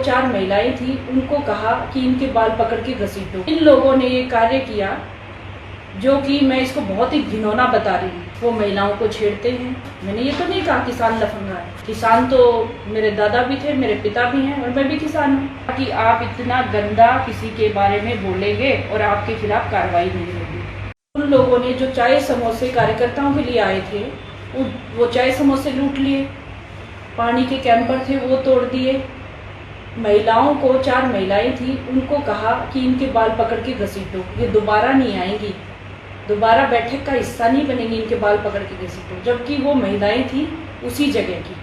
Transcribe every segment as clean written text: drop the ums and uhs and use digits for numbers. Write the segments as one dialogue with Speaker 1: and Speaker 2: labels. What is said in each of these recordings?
Speaker 1: 4 महिलाएं थी, उनको कहा कि इनके बाल पकड़ के घसीटो। इन लोगों ने ये कार्य किया जो कि मैं इसको बहुत ही घिनौना बता रही हूँ। वो महिलाओं को छेड़ते हैं। मैंने ये तो नहीं कहा किसान लफंगा है। किसान तो मेरे दादा भी थे, मेरे पिता भी हैं और मैं भी किसान हूँ। कि आप इतना गंदा किसी के बारे में बोलेंगे और आपके खिलाफ कार्रवाई नहीं होगी। उन लोगों ने जो चाय समोसे कार्यकर्ताओं के लिए आए थे, वो चाय समोसे लूट लिए, पानी के कैंपर थे वो तोड़ दिए। महिलाओं को 4 महिलाएं थी, उनको कहा कि इनके बाल पकड़ के घसीटो, ये दोबारा नहीं आएंगी, दोबारा बैठक का हिस्सा नहीं बनेंगी, इनके बाल पकड़ के घसीटो। जबकि वो महिलाएं थी उसी जगह की,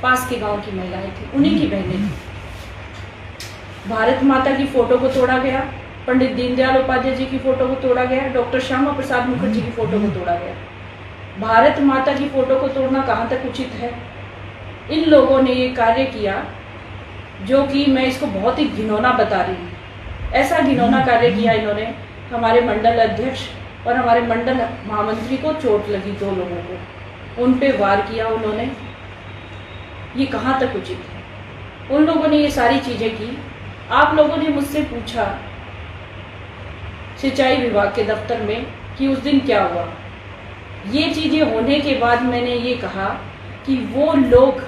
Speaker 1: पास के गांव की महिलाएं थी, उन्हीं की बहनें थी। भारत माता की फोटो को तोड़ा गया, पंडित दीनदयाल उपाध्याय जी की फोटो को तोड़ा गया, डॉक्टर श्यामा प्रसाद मुखर्जी की फोटो को तोड़ा गया। भारत माता की फोटो को तोड़ना कहाँ तक उचित है? इन लोगों ने ये कार्य किया जो कि मैं इसको बहुत ही घिनौना बता रही हूँ। ऐसा घिनौना कार्य किया इन्होंने, हमारे मंडल अध्यक्ष और हमारे मंडल महामंत्री को चोट लगी, 2 लोगों को, उन पे वार किया उन्होंने। ये कहाँ तक उचित है? उन लोगों ने ये सारी चीजें की। आप लोगों ने मुझसे पूछा सिंचाई विभाग के दफ्तर में कि उस दिन क्या हुआ। ये चीजें होने के बाद मैंने ये कहा कि वो लोग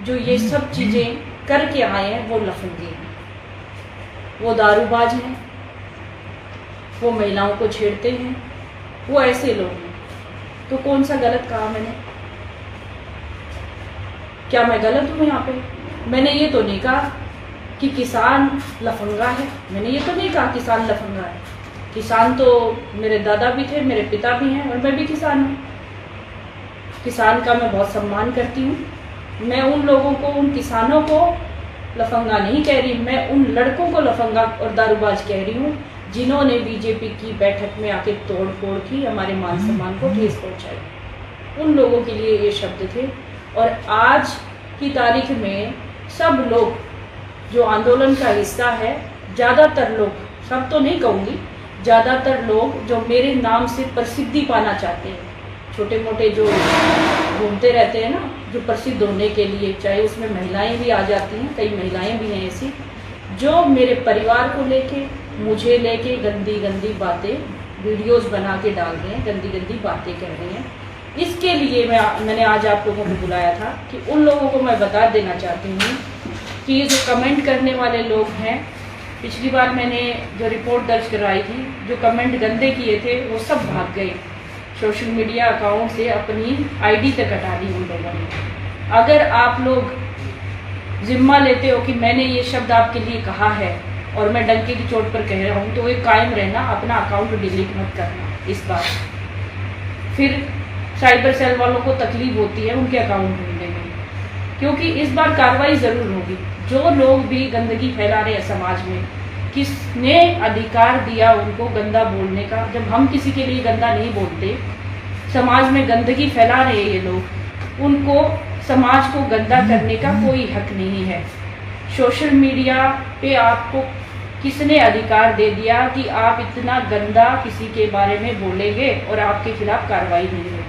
Speaker 1: जो ये सब चीजें करके आए हैं वो लफंगे हैं, वो दारूबाज हैं, वो महिलाओं को छेड़ते हैं, वो ऐसे लोग हैं। तो कौन सा गलत कहा मैंने? क्या मैं गलत हूँ यहाँ पे? मैंने ये तो नहीं कहा कि किसान लफंगा है, मैंने ये तो नहीं कहा किसान लफंगा है। किसान तो मेरे दादा भी थे, मेरे पिता भी हैं और मैं भी किसान हूँ। किसान का मैं बहुत सम्मान करती हूँ। मैं उन लोगों को, उन किसानों को लफंगा नहीं कह रही, मैं उन लड़कों को लफंगा और दारूबाज कह रही हूँ जिन्होंने बीजेपी की बैठक में आके तोड़ फोड़ की, हमारे मान सम्मान को ठेस पहुंचाई। उन लोगों के लिए ये शब्द थे। और आज की तारीख में सब लोग जो आंदोलन का हिस्सा है, ज़्यादातर लोग, सब तो नहीं कहूँगी, ज़्यादातर लोग जो मेरे नाम से प्रसिद्धि पाना चाहते हैं, छोटे मोटे जो घूमते रहते हैं ना, जो प्रसिद्ध होने के लिए, चाहे उसमें महिलाएं भी आ जाती हैं, कई महिलाएं भी हैं ऐसी, जो मेरे परिवार को लेके, मुझे लेके गंदी गंदी बातें वीडियोस बना के डाल रहे हैं, गंदी गंदी बातें कह रहे हैं। इसके लिए मैंने आज आप लोगों को बुलाया था कि उन लोगों को मैं बता देना चाहती हूँ कि ये जो कमेंट करने वाले लोग हैं, पिछली बार मैंने जो रिपोर्ट दर्ज करवाई थी, जो कमेंट गंदे किए थे वो सब भाग गए, सोशल मीडिया अकाउंट से अपनी आईडी तक हटा दी उन लोगों ने। अगर आप लोग जिम्मा लेते हो कि मैंने ये शब्द आपके लिए कहा है और मैं डंके की चोट पर कह रहा हूँ, तो ये कायम रहना, अपना अकाउंट डिलीट मत करना इस बार। फिर साइबर सेल वालों को तकलीफ होती है उनके अकाउंट ढूंढने में, क्योंकि इस बार कार्रवाई जरूर होगी। जो लोग भी गंदगी फैला रहे हैं समाज में, किसने अधिकार दिया उनको गंदा बोलने का? जब हम किसी के लिए गंदा नहीं बोलते, समाज में गंदगी फैला रहे हैं ये लोग, उनको समाज को गंदा करने का कोई हक नहीं है। सोशल मीडिया पे आपको किसने अधिकार दे दिया कि आप इतना गंदा किसी के बारे में बोलेंगे और आपके खिलाफ कार्रवाई नहीं होगी?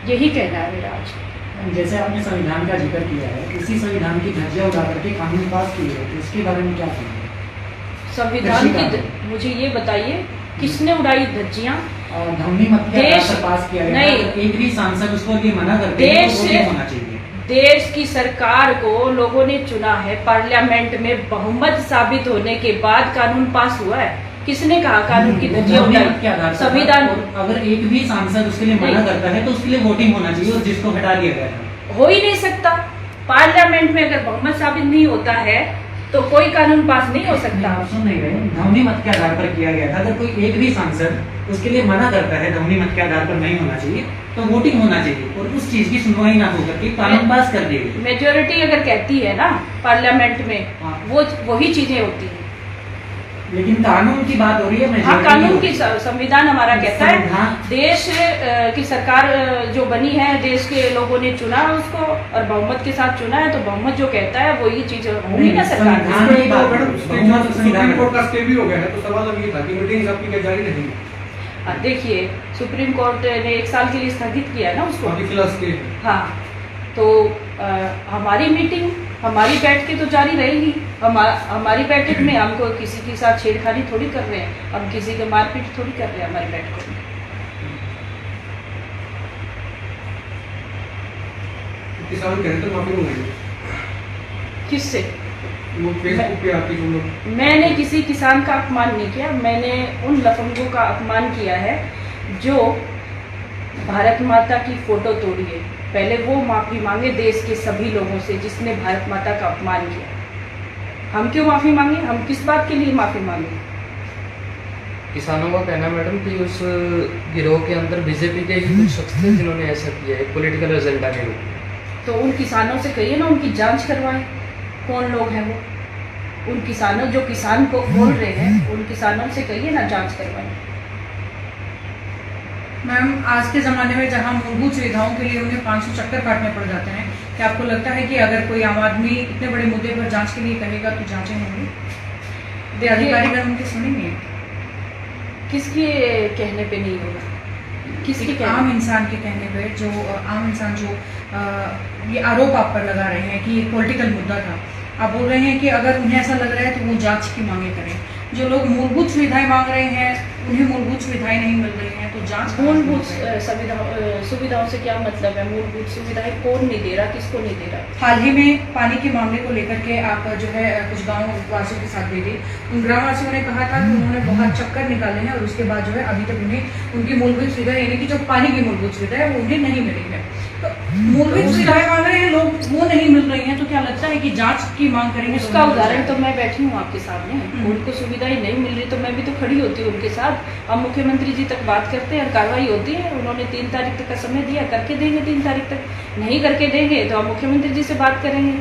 Speaker 1: यही कहना है मेरा आज।
Speaker 2: जैसे आपने संविधान का जिक्र किया है, इसी संविधान की धज्जियां उड़ा करके कानून पास किए हैं, तो इसके बारे में क्या कहेंगे?
Speaker 1: संविधान की मुझे ये बताइए, किसने उड़ाई धज्जियां?
Speaker 2: धमनी मत
Speaker 1: देश
Speaker 2: पास किया
Speaker 1: नहीं,
Speaker 2: एक भी सांसद उसको ये मना करते हैं,
Speaker 1: देश
Speaker 2: तो होना चाहिए।
Speaker 1: देश की सरकार को लोगों ने चुना है, पार्लियामेंट में बहुमत साबित होने के बाद कानून पास हुआ है। किसने कहा कानून की धज्जियां उड़ाई? संविधान।
Speaker 2: अगर एक भी सांसद उसके लिए मना करता है तो उसके लिए वोटिंग होना चाहिए, और जिसको हटा दिया गया है।
Speaker 1: हो ही नहीं सकता। पार्लियामेंट में अगर बहुमत साबित नहीं होता है तो कोई कानून पास नहीं हो सकता।
Speaker 2: सुन नहीं रहे, ध्वनि मत के आधार पर किया गया था। अगर कोई एक भी सांसद उसके लिए मना करता है ध्वनि मत के आधार पर नहीं होना चाहिए, तो वोटिंग होना चाहिए और उस चीज की सुनवाई ना होकर के कानून पास कर देगी।
Speaker 1: मेजोरिटी अगर कहती है ना पार्लियामेंट में, वो वही चीजें होती है।
Speaker 2: लेकिन कानून की बात हो रही है।
Speaker 1: हाँ, कानून की, संविधान हमारा कहता है देश की सरकार जो बनी है, देश के लोगों ने चुना उसको और बहुमत के साथ चुना है, तो बहुमत जो कहता है वो ये चीज होगी ना सरकार।
Speaker 3: सुप्रीम कोर्ट का स्टे भी हो गया है, तो सवाल अब ये था कि मीटिंग आपकी क्या जारी रहेगी?
Speaker 1: देखिए, सुप्रीम कोर्ट ने 1 साल के लिए स्थगित किया है ना उसको।
Speaker 3: फिलहाल स्टे।
Speaker 1: हाँ, तो हमारी मीटिंग हमारी बैठकें तो जारी रहेगी। हमारी बैठक में हमको किसी के साथ छेड़खानी थोड़ी कर रहे हैं, हम किसी के मारपीट थोड़ी कर रहे हैं हमारी बैठकों में।
Speaker 3: किसान कहते हैं माफी मांगेंगे
Speaker 1: किससे?
Speaker 3: वो फेसबुक पे आके जो लोग,
Speaker 1: मैंने किसी किसान का अपमान नहीं किया, मैंने उन लफंगों का अपमान किया है जो भारत माता की फोटो तोड़ी है। पहले वो माफी मांगे देश के सभी लोगों से जिसने भारत माता का अपमान किया। हम क्यों माफी मांगे? हम किस बात के लिए माफी मांगे?
Speaker 4: किसानों का कहना है मैडम कि उस गिरोह के अंदर बीजेपी के ही कुछ शख्स थे जिन्होंने ऐसा किया है पॉलिटिकल एजेंडा के रूप में।
Speaker 1: तो उन किसानों से कहिए ना, उनकी जांच करवाएं, कौन लोग हैं वो। उन किसानों जो किसान को बोल रहे हैं उन किसानों से कहिए ना जांच करवाएं।
Speaker 5: मैम, आज के ज़माने में जहां मूलभूत सुविधाओं के लिए उन्हें 500 चक्कर काटने पड़ जाते हैं, क्या आपको लगता है कि अगर कोई आम आदमी इतने बड़े मुद्दे पर जांच के लिए कहेगा तो जांचें होंगी? अधिकारीगण उनकी सुनेंगे?
Speaker 1: किसके कहने पे नहीं होगा? किसके
Speaker 5: एक
Speaker 1: कहने?
Speaker 5: आम इंसान के कहने पे, जो आम इंसान जो ये आरोप आप पर लगा रहे हैं कि ये पॉलिटिकल मुद्दा था, आप बोल रहे हैं कि अगर उन्हें ऐसा लग रहा है तो वो जांच की मांगे करें। जो लोग मूलभूत सुविधाएं मांग रहे हैं उन्हें मूलभूत सुविधाएं नहीं मिल रही हैं तो जांच
Speaker 1: मूलभूत सुविधाओं से क्या मतलब है? मूलभूत सुविधाएं कौन नहीं दे रहा, किसको नहीं दे रहा?
Speaker 5: हाल ही में पानी के मामले को लेकर के आप जो है कुछ गांव वासियों के साथ भेजे, उन ग्रामवासियों ने कहा था कि उन्होंने बहुत चक्कर निकाले हैं और उसके बाद जो है अभी तक उन्हें उनकी मूलभूत सुविधा यानी कि जो पानी की मूलभूत सुविधा है वो उन्हें नहीं मिली है। तो मूलभूत सुविधाएं मांग रहे हैं लोग, वो नहीं मिल रही हैं, तो क्या लगता है कि जांच की मांग करेंगे? तो
Speaker 1: उसका
Speaker 5: उन्हें
Speaker 1: उदाहरण तो मैं बैठी हूँ आपके सामने। उनको सुविधाएं नहीं मिल रही तो मैं भी तो खड़ी होती हूँ उनके साथ। हम मुख्यमंत्री जी तक बात करते हैं और कार्रवाई होती है। उन्होंने 3 तारीख तक का समय दिया, करके देंगे 3 तारीख तक। नहीं करके देंगे तो हम मुख्यमंत्री जी से बात करेंगे।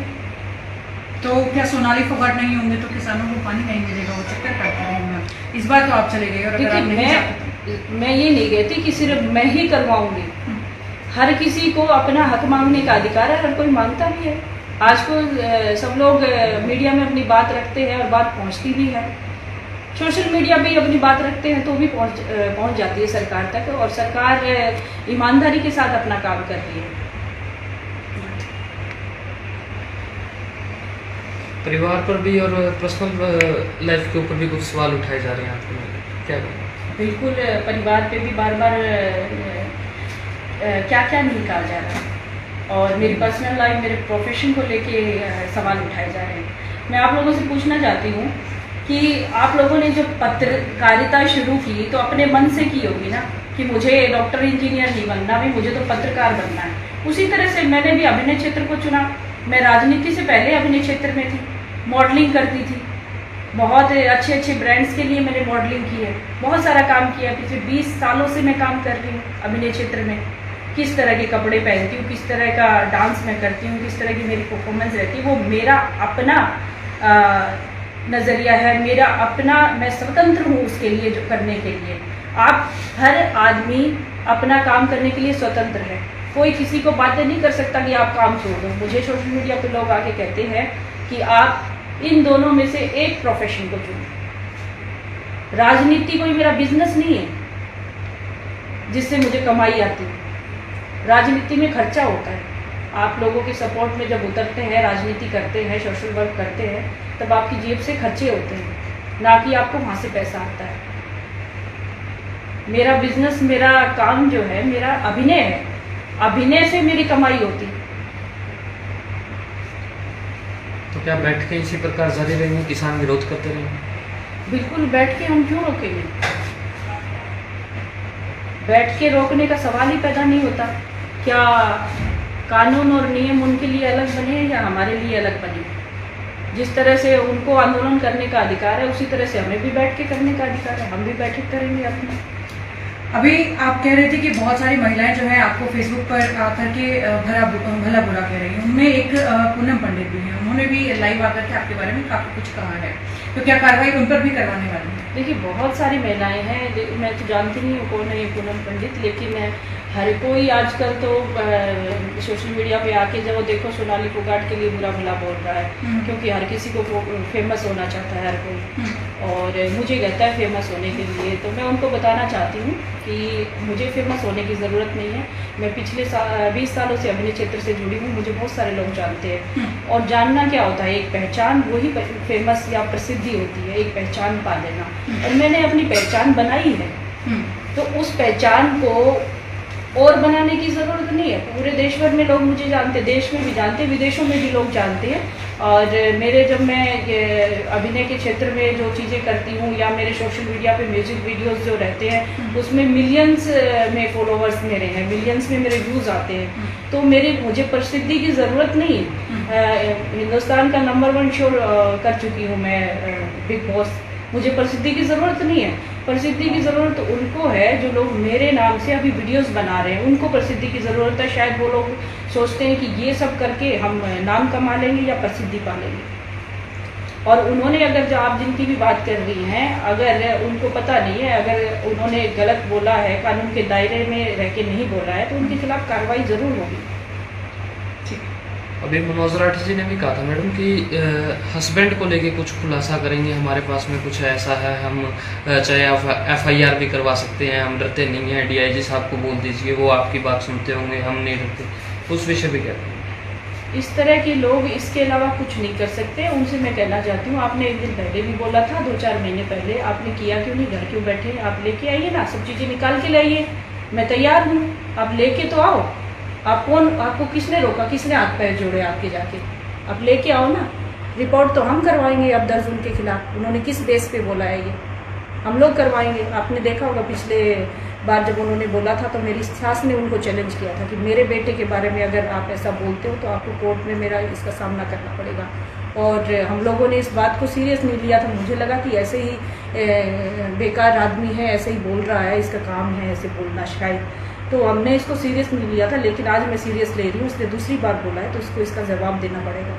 Speaker 5: तो क्या सोनाली फोगाट नहीं होंगे तो किसानों को पानी नहीं मिलेगा, वो चक्कर काटते रहेंगे? इस बार तो आप चले गए और अगर आप नहीं जाते तो-
Speaker 1: मैं ये नहीं कहती कि सिर्फ मैं ही करवाऊंगी। हर किसी को अपना हक मांगने का अधिकार है, हर कोई मांगता भी है। आज को सब लोग मीडिया में अपनी बात रखते हैं और बात पहुंचती भी है। सोशल मीडिया पे ही अपनी बात रखते हैं तो भी पहुंच जाती है सरकार तक, और सरकार ईमानदारी के साथ अपना काम कर रही है।
Speaker 4: परिवार पर भी और पर्सनल लाइफ के ऊपर भी कुछ सवाल उठाए जा रहे हैं आपको, क्या करें?
Speaker 1: बिल्कुल, परिवार पे भी बार बार क्या क्या नहीं कहा जा रहा है और मेरी पर्सनल लाइफ, मेरे प्रोफेशन को लेके सवाल उठाए जा रहे हैं। मैं आप लोगों से पूछना चाहती हूँ कि आप लोगों ने जो पत्रकारिता शुरू की तो अपने मन से की होगी ना, कि मुझे डॉक्टर इंजीनियर नहीं बनना, भाई मुझे तो पत्रकार बनना है। उसी तरह से मैंने भी अभिनय क्षेत्र को चुना। मैं राजनीति से पहले अभिनय क्षेत्र में थी, मॉडलिंग करती थी, बहुत अच्छे अच्छे ब्रांड्स के लिए मैंने मॉडलिंग की है, बहुत सारा काम किया। पिछले 20 सालों से मैं काम कर रही हूँ अभिनय क्षेत्र में। किस तरह के कपड़े पहनती हूँ, किस तरह का डांस मैं करती हूँ, किस तरह की मेरी परफॉर्मेंस रहती है, वो मेरा अपना नज़रिया है, मेरा अपना, मैं स्वतंत्र हूँ उसके लिए, जो करने के लिए। आप हर आदमी अपना काम करने के लिए स्वतंत्र है, कोई किसी को बातें नहीं कर सकता कि आप काम छोड़ दो। मुझे सोशल मीडिया पे लोग आके कहते हैं कि आप इन दोनों में से एक प्रोफेशन को चुनो। राजनीति कोई मेरा बिजनेस नहीं है जिससे मुझे कमाई आती है। राजनीति में खर्चा होता है। आप लोगों के सपोर्ट में जब उतरते हैं, राजनीति करते हैं, सोशल वर्क करते हैं, तब आपकी जेब से खर्चे होते हैं, ना कि आपको वहाँ से पैसा आता है। मेरा बिजनेस, मेरा काम जो है, मेरा अभिनय है, अभिनय से मेरी कमाई होती है।
Speaker 4: तो क्या बैठ के इसी प्रकार जारी रहेंगे, किसान विरोध करते रहेंगे?
Speaker 1: बिल्कुल, बैठ के हम क्यों रोकेंगे? बैठ के रोकने का सवाल ही पैदा नहीं होता। क्या कानून और नियम उनके लिए अलग बने या हमारे लिए अलग बने? जिस तरह से उनको आंदोलन करने का अधिकार है, उसी तरह से हमें भी बैठ के करने का अधिकार है। हम भी बैठक करेंगे अपनी।
Speaker 5: अभी आप कह रहे थे कि बहुत सारी महिलाएं जो है आपको फेसबुक पर आकर के भला बुरा कह रही हैं। उनमें एक पूनम पंडित भी हैं, उन्होंने भी लाइव आकर के आपके बारे में काफ़ी कुछ कहा है, तो क्या कार्रवाई उन पर भी करवाने वाली है?
Speaker 1: देखिए, बहुत सारी महिलाएं हैं, मैं तो जानती नहीं हूँ कौन है ये पूनम पंडित, लेकिन हर कोई आजकल तो सोशल मीडिया पे आके जब वो देखो सोनाली फोगाट के लिए बुरा भला बोल रहा है, क्योंकि हर किसी को फेमस होना चाहता है हर कोई, और मुझे कहता है फेमस होने के लिए। तो मैं उनको बताना चाहती हूँ कि मुझे फेमस होने की ज़रूरत नहीं है। मैं पिछले 20 सालों से अभिनय क्षेत्र से जुड़ी हूँ, मुझे बहुत सारे लोग जानते हैं। और जानना क्या होता है, एक पहचान, वही फेमस या प्रसिद्धि होती है, एक पहचान पा लेना। और मैंने अपनी पहचान बनाई है, तो उस पहचान को और बनाने की ज़रूरत नहीं है। पूरे देश भर में लोग मुझे जानते, देश में भी जानते, विदेशों में भी लोग जानते हैं। और मेरे जब मैं अभिनय के क्षेत्र में जो चीज़ें करती हूँ, या मेरे सोशल मीडिया पे म्यूजिक वीडियोस जो रहते हैं, उसमें मिलियंस में फॉलोअर्स मेरे हैं, मिलियंस में मेरे व्यूज़ आते हैं। तो मुझे प्रसिद्धि की ज़रूरत नहीं है। हिंदुस्तान का नंबर 1 शो कर चुकी हूँ मैं, बिग बॉस। मुझे प्रसिद्धि की ज़रूरत नहीं है। प्रसिद्धि की ज़रूरत उनको है जो लोग मेरे नाम से अभी वीडियोस बना रहे हैं, उनको प्रसिद्धि की ज़रूरत है। शायद वो लोग सोचते हैं कि ये सब करके हम नाम कमा लेंगे या प्रसिद्धि पा लेंगे। और उन्होंने, अगर जो आप जिनकी भी बात कर रही हैं, अगर उनको पता नहीं है, अगर उन्होंने गलत बोला है, कानून के दायरे में रह के नहीं बोला है, तो उनके खिलाफ कार्रवाई ज़रूर होगी।
Speaker 4: अभी मनोज राठी जी ने भी कहा था मैडम कि हस्बैंड को लेके कुछ खुलासा करेंगे, हमारे पास में कुछ ऐसा है, हम चाहे FIR भी करवा सकते हैं, हम डरते नहीं हैं, DIG साहब को बोल दीजिए, वो आपकी बात सुनते होंगे, हम नहीं डरते। उस विषय भी कहते हैं
Speaker 1: इस तरह के लोग इसके अलावा कुछ नहीं कर सकते। उनसे मैं कहना चाहती हूँ, आपने एक दिन पहले भी बोला था, 2-4 महीने पहले, आपने किया क्यों नहीं? घर क्यों बैठे? आप लेके आइए ना, सब चीज़ें निकाल के लाइए, मैं तैयार हूँ, आप लेके तो आओ। आपको किसने रोका? किसने हाथ पैर जोड़े आपके जाके? आप लेके आओ ना। रिपोर्ट तो हम करवाएंगे अब दर्ज उनके खिलाफ। उन्होंने किस बेस पे बोला है ये? हम लोग करवाएंगे। आपने देखा होगा पिछले बार जब उन्होंने बोला था, तो मेरी सास ने उनको चैलेंज किया था कि मेरे बेटे के बारे में अगर आप ऐसा बोलते हो तो आपको कोर्ट में मेरा इसका सामना करना पड़ेगा। और हम लोगों ने इस बात को सीरियस नहीं लिया था। मुझे लगा कि ऐसे ही बेकार आदमी है, ऐसे ही बोल रहा है, इसका काम है ऐसे बोलना शायद, तो हमने इसको सीरियस नहीं लिया था। लेकिन आज मैं सीरियस ले रही हूँ। उसने दूसरी बार बोला है तो उसको इसका जवाब देना पड़ेगा।